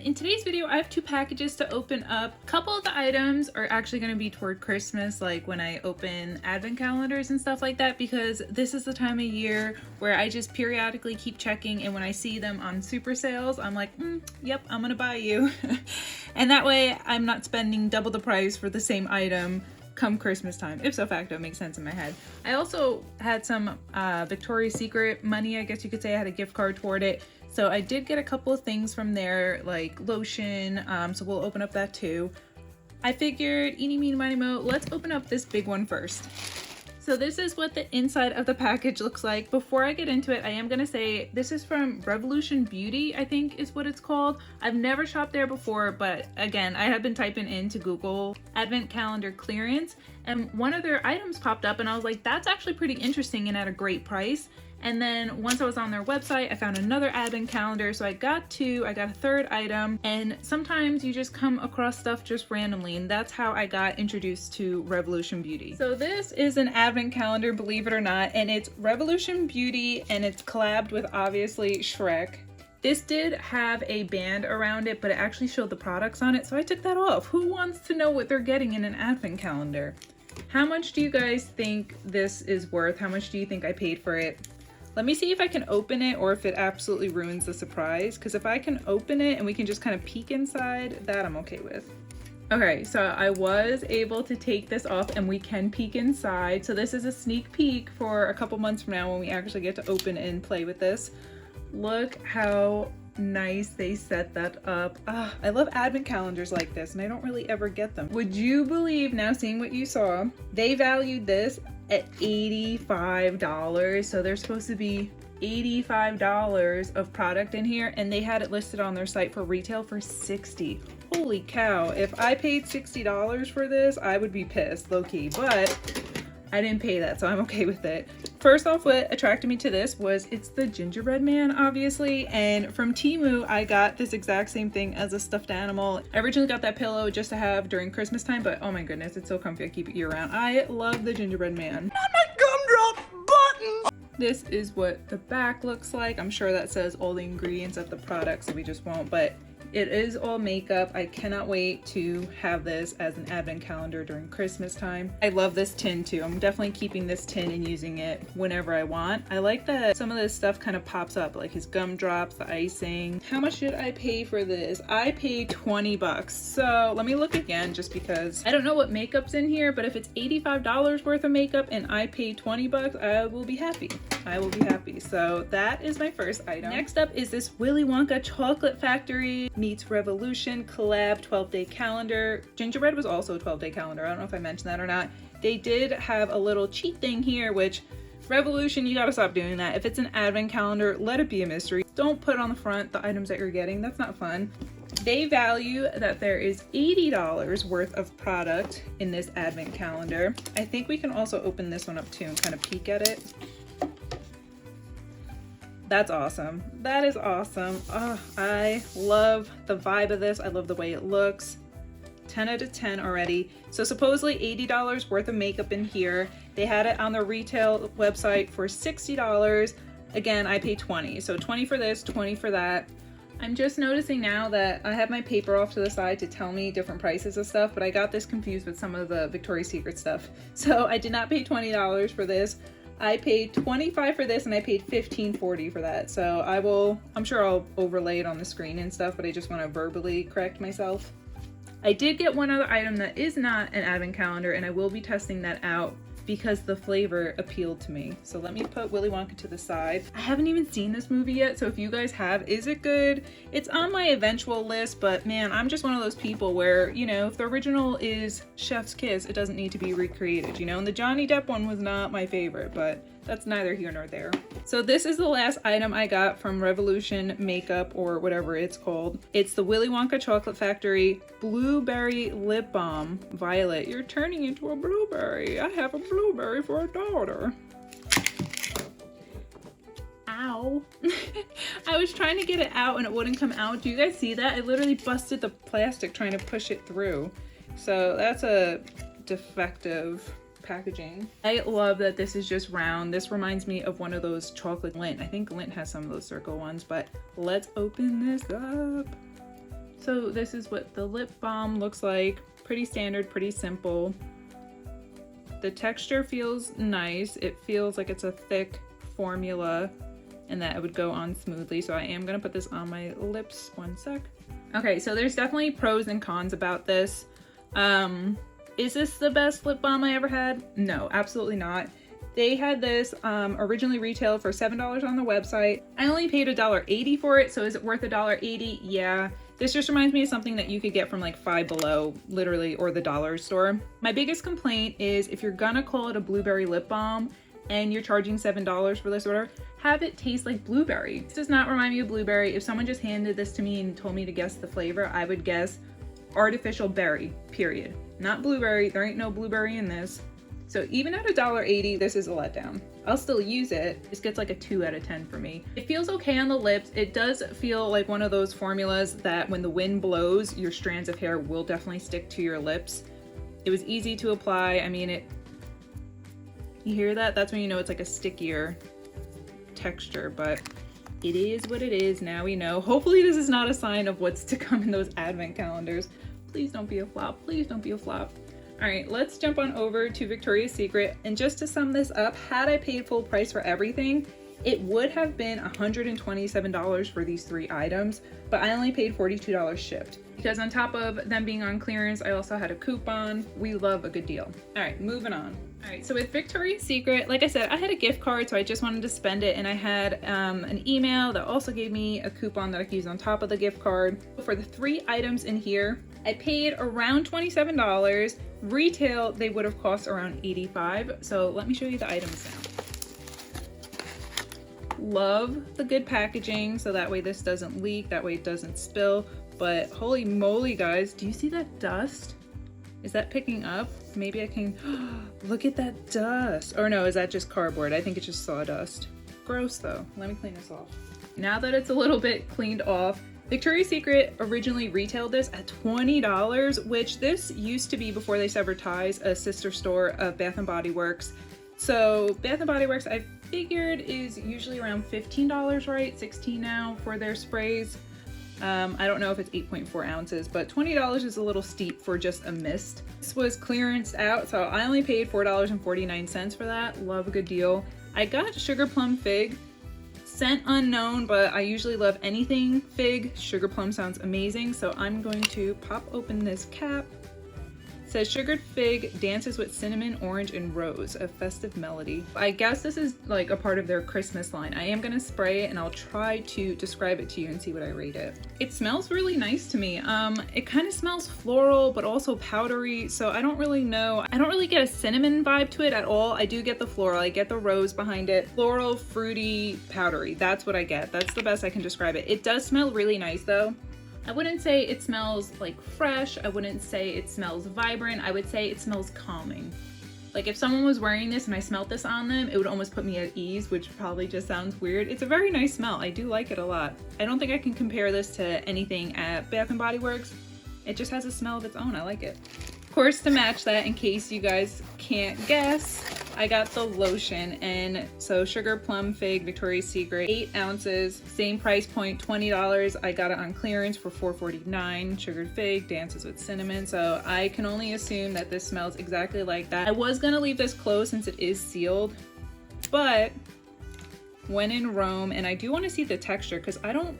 in today's video, I have two packages to open up. A couple of the items are actually going to be toward Christmas, like when I open advent calendars and stuff like that, because this is the time of year where I just periodically keep checking, and when I see them on super sales, I'm like, yep, I'm gonna buy you. And that way I'm not spending double the price for the same item come Christmas time. Ipso facto, makes sense in my head. I also had some Victoria's Secret money, I guess you could say. I had a gift card toward it. So I did get a couple of things from there, like lotion, so we'll open up that too. I figured, eeny, meeny, miny, mo, let's open up this big one first. So this is what the inside of the package looks like. Before I get into it, I am gonna say this is from Revolution Beauty, I think is what it's called. I've never shopped there before, but again, I have been typing into Google advent calendar clearance, and one of their items popped up and I was like, that's actually pretty interesting and at a great price. And then once I was on their website, I found another advent calendar. So I got two, I got a third item, and sometimes you just come across stuff just randomly, and that's how I got introduced to Revolution Beauty. So this is an advent calendar, believe it or not, and it's Revolution Beauty, and it's collabed with obviously Shrek. This did have a band around it, but it actually showed the products on it, so I took that off. Who wants to know what they're getting in an advent calendar? How much do you guys think this is worth? How much do you think I paid for it? Let me see if I can open it or if it absolutely ruins the surprise, because if I can open it and we can just kind of peek inside, that I'm okay with. Okay, so I was able to take this off and we can peek inside. So this is a sneak peek for a couple months from now when we actually get to open and play with this. Look how nice they set that up. I love advent calendars like this, and I don't really ever get them. Would you believe, now seeing what you saw, they valued this at $85. So there's supposed to be $85 of product in here, and they had it listed on their site for retail for $60. Holy cow, if I paid $60 for this, I would be pissed, low-key, but I didn't pay that, so I'm okay with it. First off, what attracted me to this was it's the gingerbread man, obviously, and from Temu, I got this exact same thing as a stuffed animal. I originally got that pillow just to have during Christmas time, but oh my goodness, it's so comfy, I keep it year round. I love the gingerbread man. Not my gumdrop button! This is what the back looks like. I'm sure that says all the ingredients of the product, so we just won't, but it is all makeup. I cannot wait to have this as an advent calendar during Christmas time. I love this tin too. I'm definitely keeping this tin and using it whenever I want. I like that some of this stuff kind of pops up, like his gumdrops, the icing. How much did I pay for this? I paid 20 bucks. So let me look again, just because I don't know what makeup's in here, but if it's $85 worth of makeup and I paid 20 bucks, I will be happy. I will be happy. So that is my first item. Next up is this Willy Wonka Chocolate Factory meets Revolution collab 12-day calendar. Gingerbread was also a 12-day calendar. I don't know if I mentioned that or not. They did have a little cheat thing here, which Revolution, you gotta stop doing that. If it's an advent calendar, let it be a mystery. Don't put on the front the items that you're getting. That's not fun. They value that there is $80 worth of product in this advent calendar. I think we can also open this one up too and kind of peek at it. That's awesome. That is awesome. Oh, I love the vibe of this. I love the way it looks. 10 out of 10 already. So supposedly $80 worth of makeup in here. They had it on the retail website for $60. Again, I paid 20. So 20 for this, 20 for that. I'm just noticing now that I have my paper off to the side to tell me different prices of stuff, but I got this confused with some of the Victoria's Secret stuff. So I did not pay $20 for this. I paid $25 for this and I paid $15.40 for that. So I'm sure I'll overlay it on the screen and stuff, but I just want to verbally correct myself. I did get one other item that is not an advent calendar, and I will be testing that out because the flavor appealed to me. So let me put Willy Wonka to the side. I haven't even seen this movie yet, so if you guys have, is it good? It's on my eventual list, but man, I'm just one of those people where, you know, if the original is Chef's Kiss, it doesn't need to be recreated, you know? And the Johnny Depp one was not my favorite, but that's neither here nor there. So this is the last item I got from Revolution Makeup, or whatever it's called. It's the Willy Wonka Chocolate Factory Blueberry Lip Balm. Violet, you're turning into a blueberry. I have a blueberry for a daughter. Ow. I was trying to get it out and it wouldn't come out. Do you guys see that? I literally busted the plastic trying to push it through. So that's a defective packaging. I love that this is just round. This reminds me of one of those chocolate Lindt. I think Lindt has some of those circle ones, but let's open this up. So this is what the lip balm looks like. Pretty standard, pretty simple. The texture feels nice. It feels like it's a thick formula and that it would go on smoothly. So I am gonna put this on my lips. One sec. Okay, so there's definitely pros and cons about this. Is this the best lip balm I ever had? No, absolutely not. They had this originally retailed for $7 on the website. I only paid $1.80 for it, so is it worth $1.80? Yeah. This just reminds me of something that you could get from like Five Below, literally, or the dollar store. My biggest complaint is if you're gonna call it a blueberry lip balm and you're charging $7 for this order, have it taste like blueberry. This does not remind me of blueberry. If someone just handed this to me and told me to guess the flavor, I would guess artificial berry, period. Not blueberry. There ain't no blueberry in this. So even at $1.80, this is a letdown. I'll still use it. This gets like a 2 out of 10 for me. It feels okay on the lips. It does feel like one of those formulas that when the wind blows, your strands of hair will definitely stick to your lips. It was easy to apply. I mean, you hear that? That's when you know it's like a stickier texture, but it is what it is. Now we know. Hopefully this is not a sign of what's to come in those advent calendars. Please don't be a flop. Please don't be a flop. All right, let's jump on over to Victoria's Secret. And just to sum this up, had I paid full price for everything, it would have been $127 for these 3 items, but I only paid $42 shipped. Because on top of them being on clearance, I also had a coupon. We love a good deal. All right, moving on. All right, so with Victoria's Secret, like I said, I had a gift card, so I just wanted to spend it, and I had an email that also gave me a coupon that I could use on top of the gift card. For the 3 items in here, I paid around $27. Retail, they would have cost around $85. So let me show you the items now. Love the good packaging, so that way this doesn't leak, that way it doesn't spill. But holy moly, guys, do you see that dust? Is that picking up? Maybe I can, look at that dust. Or no, is that just cardboard? I think it's just sawdust. Gross though. Let me clean this off. Now that it's a little bit cleaned off, Victoria's Secret originally retailed this at $20, which this used to be, before they severed ties, a sister store of Bath & Body Works. So Bath & Body Works, I figured, is usually around $15, right? $16 now for their sprays. I don't know if it's 8.4 ounces, but $20 is a little steep for just a mist. This was clearanced out, so I only paid $4.49 for that. Love a good deal. I got Sugar Plum Fig. Scent unknown, but I usually love anything fig. Sugar plum sounds amazing, so I'm going to pop open this cap. It says sugared fig dances with cinnamon, orange, and rose, a festive melody. I guess this is like a part of their Christmas line. I am gonna spray it and I'll try to describe it to you and see what I rate it. It smells really nice to me. It kind of smells floral, but also powdery, so I don't really know. I don't really get a cinnamon vibe to it at all. I do get the floral, I get the rose behind it. Floral, fruity, powdery, that's what I get. That's the best I can describe it. It does smell really nice though. I wouldn't say it smells like fresh. I wouldn't say it smells vibrant. I would say it smells calming. Like if someone was wearing this and I smelled this on them, it would almost put me at ease, which probably just sounds weird. It's a very nice smell. I do like it a lot. I don't think I can compare this to anything at Bath & Body Works. It just has a smell of its own. I like it. Of course, to match that, in case you guys can't guess, I got the lotion. And so Sugar Plum Fig, Victoria's Secret, 8 ounces, same price point, $20. I got it on clearance for $4.49. Sugared Fig dances with cinnamon. So I can only assume that this smells exactly like that. I was gonna leave this closed since it is sealed, but when in Rome, and I do want to see the texture because I don't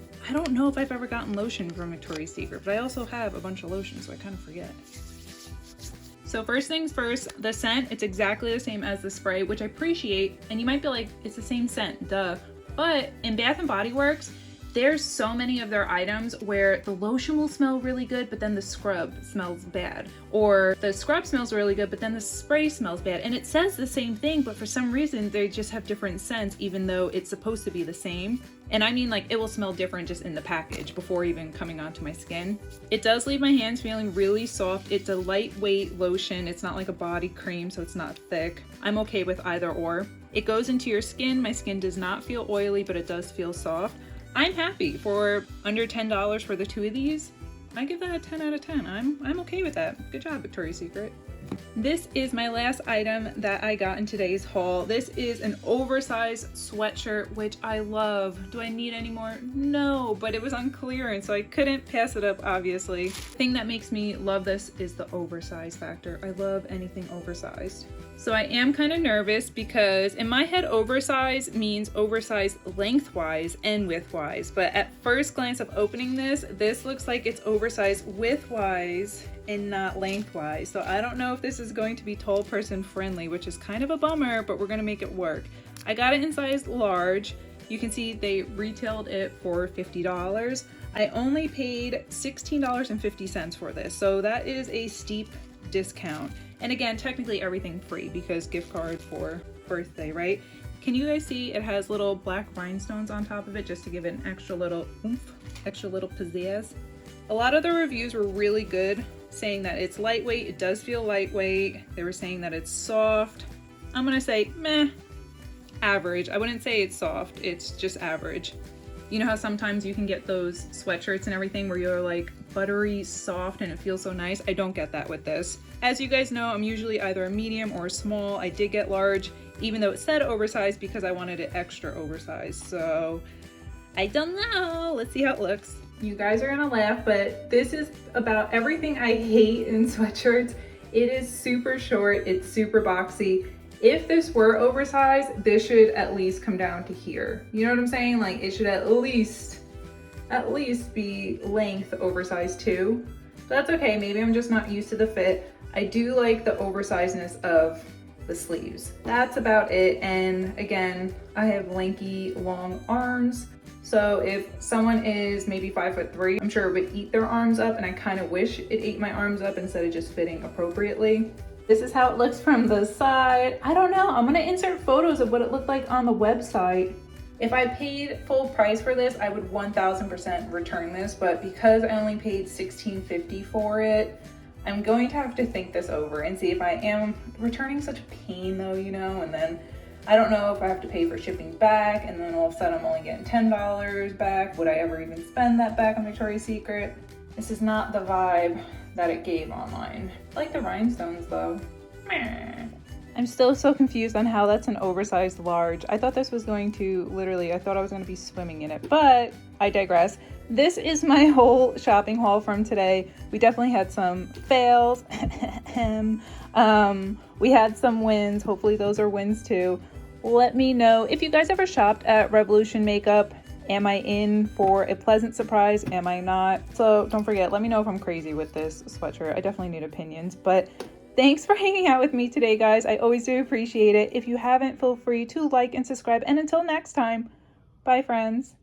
know if I've ever gotten lotion from Victoria's Secret, but I also have a bunch of lotions, so I kind of forget. So first things first, the scent, it's exactly the same as the spray, which I appreciate. And you might be like, it's the same scent, duh. But in Bath & Body Works, there's so many of their items where the lotion will smell really good, but then the scrub smells bad. Or the scrub smells really good, but then the spray smells bad. And it says the same thing, but for some reason they just have different scents, even though it's supposed to be the same. And I mean, like, it will smell different just in the package before even coming onto my skin. It does leave my hands feeling really soft. It's a lightweight lotion. It's not like a body cream, so it's not thick. I'm okay with either or. It goes into your skin. My skin does not feel oily, but it does feel soft. I'm happy for under $10 for the 2 of these. I give that a 10 out of 10. I'm okay with that. Good job, Victoria's Secret. This is my last item that I got in today's haul. This is an oversized sweatshirt, which I love. Do I need any more? No, but it was on clearance, so I couldn't pass it up, obviously. The thing that makes me love this is the oversized factor. I love anything oversized. So I am kind of nervous because in my head, oversized means oversized lengthwise and widthwise. But at first glance of opening this looks like it's oversized widthwise and not lengthwise. So I don't know if this is going to be tall person friendly, which is kind of a bummer, but we're gonna make it work. I got it in size large. You can see they retailed it for $50. I only paid $16.50 for this. So that is a steep discount. And again, technically everything free because gift card for birthday, right? Can you guys see it has little black rhinestones on top of it just to give it an extra little oomph, extra little pizzazz? A lot of the reviews were really good, saying that it's lightweight. It does feel lightweight. They were saying that it's soft. I'm gonna say meh, average. I wouldn't say it's soft, it's just average. You know how sometimes you can get those sweatshirts and everything where you're like buttery soft and it feels so nice? I don't get that with this. As you guys know, I'm usually either a medium or a small. I did get large, even though it said oversized because I wanted it extra oversized. So I don't know. Let's see how it looks. You guys are gonna laugh, but this is about everything I hate in sweatshirts. It is super short, it's super boxy. If this were oversized, this should at least come down to here. You know what I'm saying? Like it should at least be length oversized too. But that's okay, maybe I'm just not used to the fit. I do like the oversizedness of the sleeves. That's about it. And again, I have lanky, long arms. So if someone is maybe 5'3", I'm sure it would eat their arms up, and I kind of wish it ate my arms up instead of just fitting appropriately. This is how it looks from the side. I don't know, I'm gonna insert photos of what it looked like on the website. If I paid full price for this, I would 1000% return this, but because I only paid $16.50 for it, I'm going to have to think this over and see if I am returning such a pain though, you know, and then I don't know if I have to pay for shipping back, and then all of a sudden I'm only getting $10 back. Would I ever even spend that back on Victoria's Secret? This is not the vibe that it gave online. I like the rhinestones though. Meh. I'm still so confused on how that's an oversized large. I thought this was going to literally, I thought I was going to be swimming in it, but I digress. This is my whole shopping haul from today. We definitely had some fails. We had some wins. Hopefully those are wins too. Let me know if you guys ever shopped at Revolution Makeup. Am I in for a pleasant surprise? Am I not? So don't forget, let me know if I'm crazy with this sweatshirt. I definitely need opinions, but thanks for hanging out with me today, guys. I always do appreciate it. If you haven't, feel free to like and subscribe. And until next time, bye friends.